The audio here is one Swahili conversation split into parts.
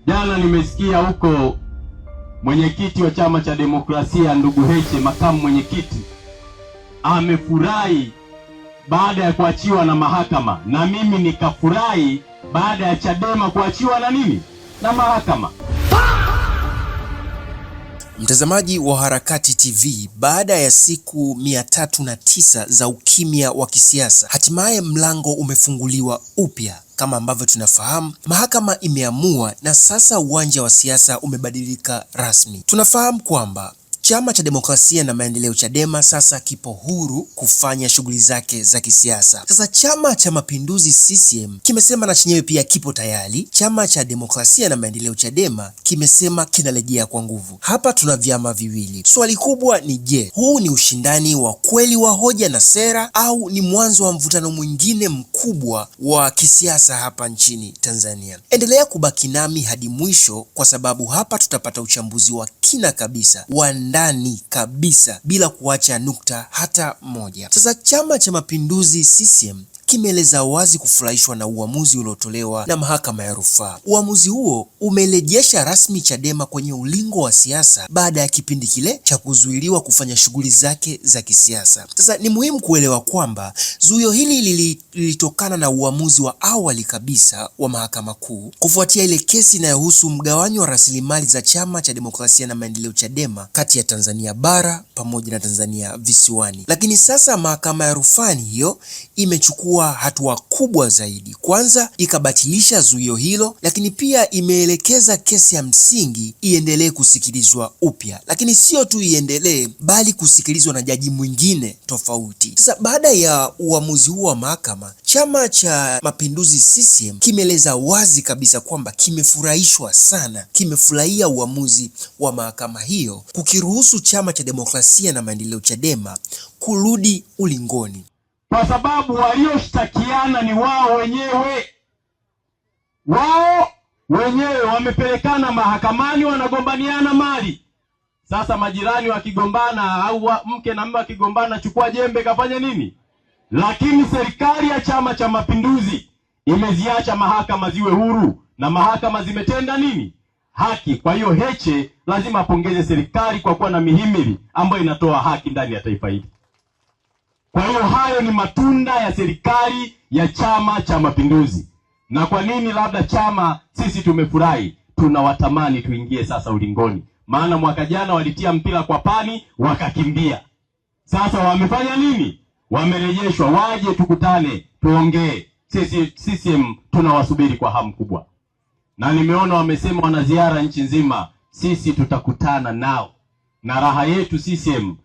Jana nimesikia huko mwenyekiti wa Chama cha Demokrasia ndugu Heche, makamu mwenyekiti, amefurahi baada ya kuachiwa na mahakama, na mimi nikafurahi baada ya Chadema kuachiwa na nini, na mahakama. Mtazamaji wa Harakati TV, baada ya siku 309 za ukimya wa kisiasa, hatimaye mlango umefunguliwa upya. Kama ambavyo tunafahamu, mahakama imeamua na sasa uwanja wa siasa umebadilika rasmi. Tunafahamu kwamba Chama cha Demokrasia na Maendeleo Chadema sasa kipo huru kufanya shughuli zake za kisiasa. Sasa Chama cha Mapinduzi CCM kimesema na chenyewe pia kipo tayari. Chama cha Demokrasia na Maendeleo Chadema kimesema kinarejea kwa nguvu. Hapa tuna vyama viwili. Swali kubwa ni je, huu ni ushindani wa kweli wa hoja na sera au ni mwanzo wa mvutano mwingine mkubwa wa kisiasa hapa nchini Tanzania? Endelea kubaki nami hadi mwisho, kwa sababu hapa tutapata uchambuzi wa kina kabisa wa ndani kabisa bila kuacha nukta hata moja. Sasa Chama cha Mapinduzi CCM kimeeleza wazi kufurahishwa na uamuzi uliotolewa na mahakama ya rufaa. Uamuzi huo umerejesha rasmi Chadema kwenye ulingo wa siasa baada ya kipindi kile cha kuzuiliwa kufanya shughuli zake za kisiasa. Sasa ni muhimu kuelewa kwamba zuio hili lilitokana na uamuzi wa awali kabisa wa mahakama kuu kufuatia ile kesi inayohusu mgawanyo wa rasilimali za Chama cha Demokrasia na Maendeleo Chadema kati ya Tanzania bara pamoja na Tanzania visiwani. Lakini sasa mahakama ya rufaa hiyo imechukua hatua kubwa zaidi. Kwanza ikabatilisha zuio hilo, lakini pia imeelekeza kesi ya msingi iendelee kusikilizwa upya. Lakini sio tu iendelee, bali kusikilizwa na jaji mwingine tofauti. Sasa baada ya uamuzi huo wa mahakama, Chama cha Mapinduzi CCM kimeeleza wazi kabisa kwamba kimefurahishwa sana, kimefurahia uamuzi wa mahakama hiyo kukiruhusu Chama cha Demokrasia na Maendeleo Chadema kurudi ulingoni, kwa sababu walioshtakiana ni wao wenyewe. Wao wenyewe wamepelekana mahakamani, wanagombaniana mali. Sasa majirani wakigombana au mke na mume wakigombana, chukua jembe kafanya nini? Lakini serikali ya Chama cha Mapinduzi imeziacha mahakama ziwe huru, na mahakama zimetenda nini? Haki. Kwa hiyo Heche lazima apongeze serikali kwa kuwa na mihimili ambayo inatoa haki ndani ya taifa hili. Kwa hiyo hayo ni matunda ya serikali ya Chama cha Mapinduzi. Na kwa nini labda chama sisi tumefurahi? Tunawatamani tuingie sasa ulingoni. Maana mwaka jana walitia mpira kwa pani wakakimbia. Sasa wamefanya nini? Wamerejeshwa, waje tukutane, tuongee. Sisi CCM tunawasubiri kwa hamu kubwa. Na nimeona wamesema wana ziara nchi nzima. Sisi tutakutana nao. Na raha yetu CCM,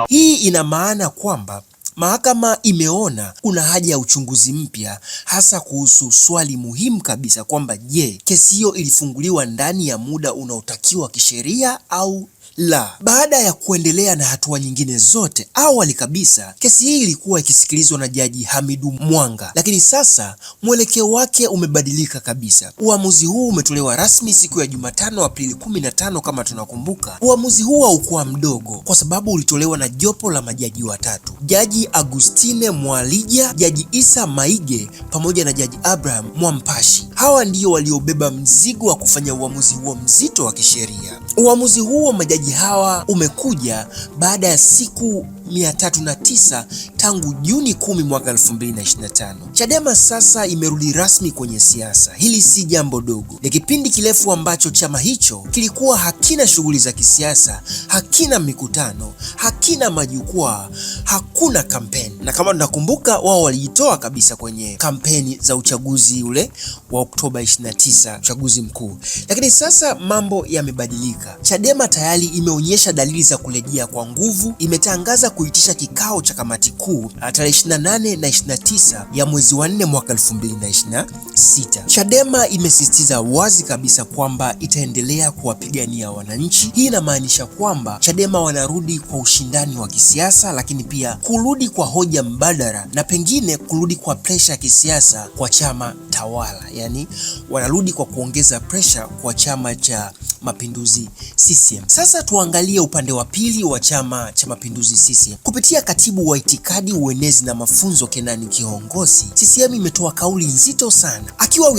Hii ina maana kwamba mahakama imeona kuna haja ya uchunguzi mpya, hasa kuhusu swali muhimu kabisa kwamba je, kesi hiyo ilifunguliwa ndani ya muda unaotakiwa kisheria au la. Baada ya kuendelea na hatua nyingine zote, awali kabisa kesi hii ilikuwa ikisikilizwa na Jaji Hamidu Mwanga, lakini sasa mwelekeo wake umebadilika kabisa. Uamuzi huu umetolewa rasmi siku ya Jumatano Aprili 15 kama tunakumbuka. Uamuzi huu haukuwa mdogo kwa sababu ulitolewa na jopo la majaji watatu: Jaji Agustine Mwalija, Jaji Isa Maige pamoja na Jaji Abraham Mwampashi. Hawa ndio waliobeba mzigo wa kufanya uamuzi huo mzito wa kisheria. Uamuzi huo majaji hawa umekuja baada ya siku 309 tangu Juni 10 mwaka 2025. Chadema sasa imerudi rasmi kwenye siasa. Hili si jambo dogo. Ni kipindi kirefu ambacho chama hicho kilikuwa hakina shughuli za kisiasa, hakina mikutano, hakina majukwaa, hakuna kampeni. Na kama tunakumbuka, wao walijitoa kabisa kwenye kampeni za uchaguzi ule wa Oktoba 29, uchaguzi mkuu. Lakini sasa mambo yamebadilika. Chadema tayari imeonyesha dalili za kurejea kwa nguvu. Imetangaza kuitisha kikao cha kamati kuu tarehe 28 na 29 ya mwezi wa 4 mwaka 2026. Chadema imesisitiza wazi kabisa kwamba itaendelea kuwapigania wananchi. Hii inamaanisha kwamba Chadema wanarudi kwa ushindani wa kisiasa, lakini pia kurudi kwa hoja mbadala na pengine kurudi kwa presha ya kisiasa kwa chama tawala. Yani wanarudi kwa kuongeza presha kwa Chama cha Mapinduzi CCM. Sasa tuangalie upande wa pili wa Chama cha Mapinduzi CCM. Kupitia katibu wa itikadi, uenezi na mafunzo Kenani Kihongosi, CCM imetoa kauli nzito sana. Akiwa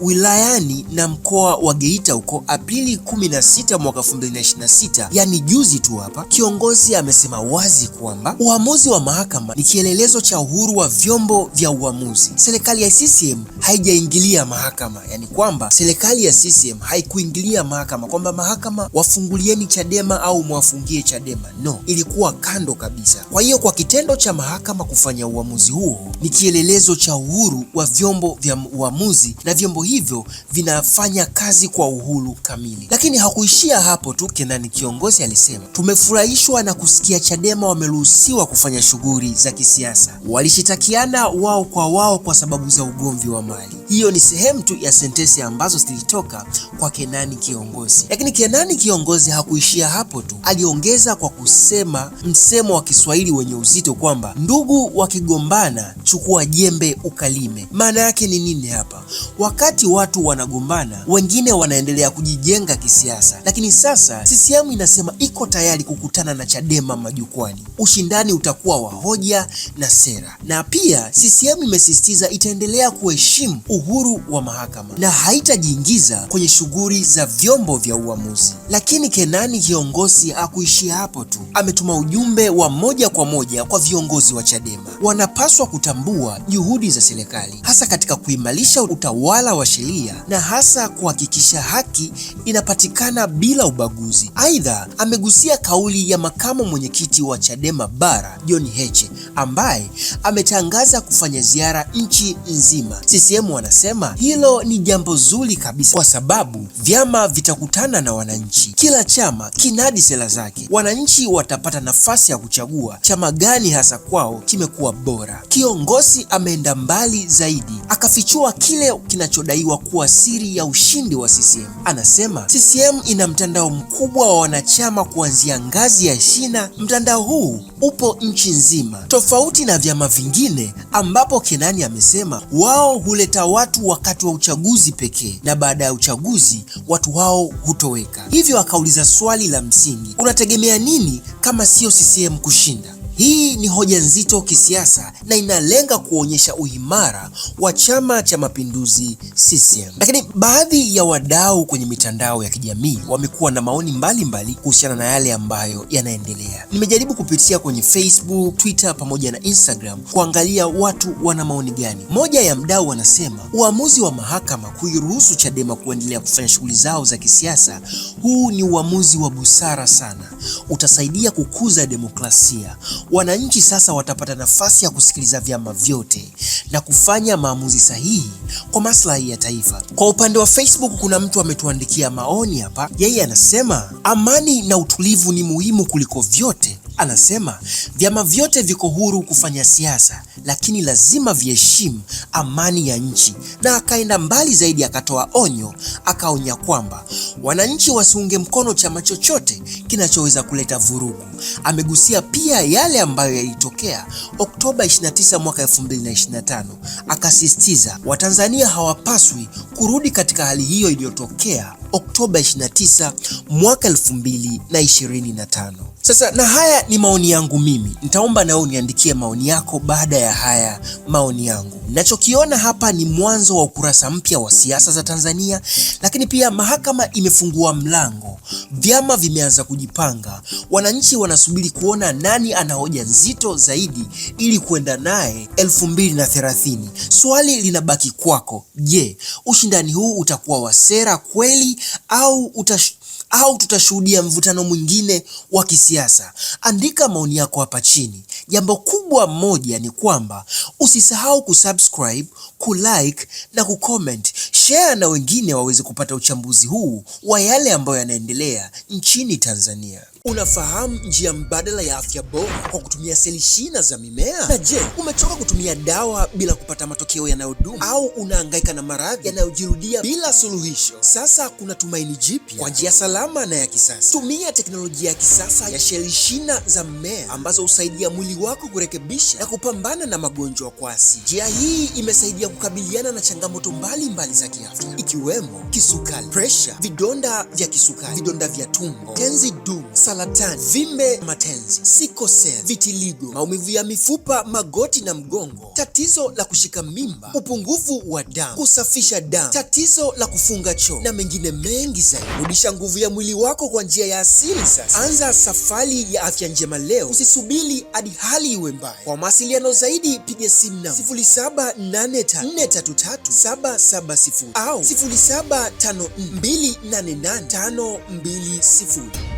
wilayani na mkoa wa Geita huko Aprili 16 mwaka 2026, yani juzi tu hapa, kiongozi amesema wazi kwamba uamuzi wa mahakama ni kielelezo cha uhuru wa vyombo vya uamuzi. Serikali ya CCM haijaingilia mahakama, yani kwamba serikali ya CCM haikuingilia mahakama kwamba mahakama wafungulieni Chadema au mwafungie Chadema. No, ilikuwa kando kabisa. Kwa hiyo kwa kitendo cha mahakama kufanya uamuzi huo ni kielelezo cha uhuru wa vyombo vya uamuzi, na vyombo hivyo vinafanya kazi kwa uhuru kamili. Lakini hakuishia hapo tu. Kenani Kihongosi alisema, tumefurahishwa na kusikia Chadema wameruhusiwa kufanya shughuli za kisiasa. Walishitakiana wao kwa sababu za ugomvi wa mali. Hiyo ni sehemu tu ya sentensi ambazo zilitoka kwa Kenani Kihongosi. Lakini Kenani Kihongosi hakuishia hapo tu. Aliongeza kwa kusema msemo wa Kiswahili wenye uzito kwamba ndugu wakigombana chukua jembe ukalime. Maana yake ni nini hapa? Wakati watu wanagombana, wengine wanaendelea kujijenga kisiasa, lakini sasa CCM inasema iko tayari kukutana na Chadema majukwani. Ushindani utakuwa wa hoja na sera, na pia CCM imesisitiza itaendelea kuheshimu uhuru wa mahakama na haitajiingiza kwenye shughuli za vyombo vya uamuzi. Lakini Kenani Kihongosi hakuishia hapo tu. Ametuma ujumbe wa moja kwa moja kwa viongozi wa Chadema. Wanapaswa kutambua juhudi za serikali, hasa katika kuimarisha utawala wa sheria na hasa kuhakikisha haki inapatikana bila ubaguzi. Aidha, amegusia kauli ya makamu mwenyekiti wa Chadema Bara, John Heche, ambaye ametangaza kufanya ziara nchi nzima. CCM wanasema hilo ni jambo zuri kabisa kwa sababu vyama vitakutana na wananchi. Kila chama kinadi sera zake. Wananchi watapata nafasi ya kuchagua chama gani hasa kwao kimekuwa bora. Kiongozi ameenda mbali zaidi, akafichua kile kinachodaiwa kuwa siri ya ushindi wa CCM. Anasema CCM ina mtandao mkubwa wa wanachama kuanzia ngazi ya shina. Mtandao huu upo nchi nzima, tofauti na vyama vingine ambapo Kenani amesema wao huleta watu wakati wa uchaguzi pekee na baada ya uchaguzi watu hao hutoweka. Hivyo akauliza swali la msingi, unategemea nini kama sio CCM kushinda? Hii ni hoja nzito kisiasa na inalenga kuonyesha uimara wa Chama cha Mapinduzi CCM. Lakini baadhi ya wadau kwenye mitandao ya kijamii wamekuwa na maoni mbalimbali kuhusiana na yale ambayo yanaendelea. Nimejaribu kupitia kwenye Facebook, Twitter pamoja na Instagram kuangalia watu wana maoni gani. Moja ya mdau anasema uamuzi wa mahakama kuiruhusu Chadema kuendelea kufanya shughuli zao za kisiasa, huu ni uamuzi wa busara sana, utasaidia kukuza demokrasia. Wananchi sasa watapata nafasi ya kusikiliza vyama vyote na kufanya maamuzi sahihi kwa maslahi ya taifa. Kwa upande wa Facebook kuna mtu ametuandikia maoni hapa. Yeye anasema amani na utulivu ni muhimu kuliko vyote. Anasema vyama vyote viko huru kufanya siasa, lakini lazima viheshimu amani ya nchi. Na akaenda mbali zaidi, akatoa onyo, akaonya kwamba wananchi wasiunge mkono chama chochote kinachoweza kuleta vurugu. Amegusia pia yale ambayo yalitokea Oktoba 29 mwaka 2025. Akasisitiza Watanzania hawapaswi kurudi katika hali hiyo iliyotokea Oktoba 29 mwaka 2025. Sasa na haya ni maoni yangu mimi. Nitaomba na wewe uniandikie maoni yako baada ya haya maoni yangu. Ninachokiona hapa ni mwanzo wa ukurasa mpya wa siasa za Tanzania, lakini pia mahakama imefungua mlango. Vyama vimeanza kujipanga. Wananchi wanasubiri kuona nani ana hoja nzito zaidi ili kwenda naye 2030. Swali linabaki kwako. Je, ushindani huu utakuwa wa sera kweli au tutashuhudia mvutano mwingine wa kisiasa? Andika maoni yako hapa chini. Jambo kubwa moja ni kwamba usisahau kusubscribe, kulike na kucomment. Share na wengine waweze kupata uchambuzi huu wa yale ambayo yanaendelea nchini Tanzania. Unafahamu njia mbadala ya afya bora kwa kutumia seli shina za mimea? Na je, umechoka kutumia dawa bila kupata matokeo yanayodumu, au unahangaika na maradhi yanayojirudia bila suluhisho? Sasa kuna tumaini jipya kwa njia salama na ya kisasa. Tumia teknolojia ya kisasa ya seli shina za mimea ambazo husaidia mwili wako kurekebisha na kupambana na magonjwa kwa asili. Njia hii imesaidia kukabiliana na changamoto mbalimbali za kiafya, ikiwemo kisukari, presha, vidonda vya kisukari, vidonda vya tumbo, tenzi dume, saratani, vimbe matenzi, sikoseli, vitiligo, maumivu ya mifupa, magoti na mgongo, tatizo la kushika mimba, upungufu wa damu, kusafisha damu, tatizo la kufunga choo na mengine mengi zaidi. Rudisha nguvu ya mwili wako kwa njia ya asili sasa. Anza safari ya afya njema leo. Usisubiri hadi hali iwe mbaya. Kwa mawasiliano zaidi piga simu namba 0783433770 au 0754288520.